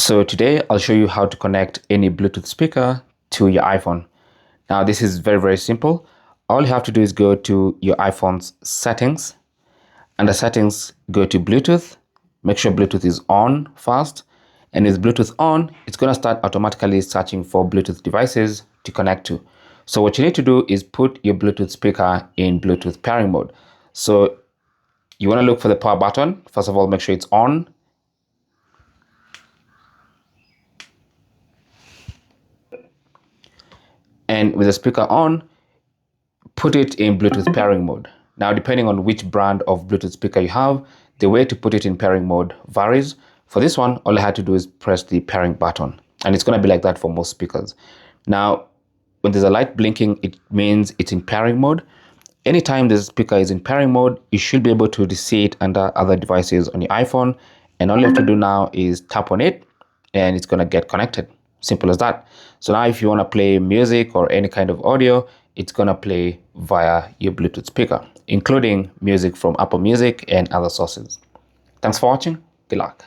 So today I'll show you how to connect any Bluetooth speaker to your iPhone. Now this is very simple. All you have to do is go to your iPhone's settings. Under settings, go to Bluetooth. Make sure Bluetooth is on first. And with Bluetooth on, it's going to start automatically searching for Bluetooth devices to connect to. So what you need to do is put your Bluetooth speaker in Bluetooth pairing mode. So you want to look for the power button. First of all, make sure it's on. And with the speaker on, put it in Bluetooth pairing mode. Now, depending on which brand of Bluetooth speaker you have, the way to put it in pairing mode varies. For this one, all I had to do is press the pairing button, and it's going to be like that for most speakers. Now, when there's a light blinking, it means it's in pairing mode. Anytime the speaker is in pairing mode, you should be able to see it under other devices on your iPhone, and all you have to do now is tap on it, and it's going to get connected. Simple as that. So now if you want to play music or any kind of audio, it's going to play via your Bluetooth speaker, including music from Apple Music and other sources. Thanks for watching. Good luck.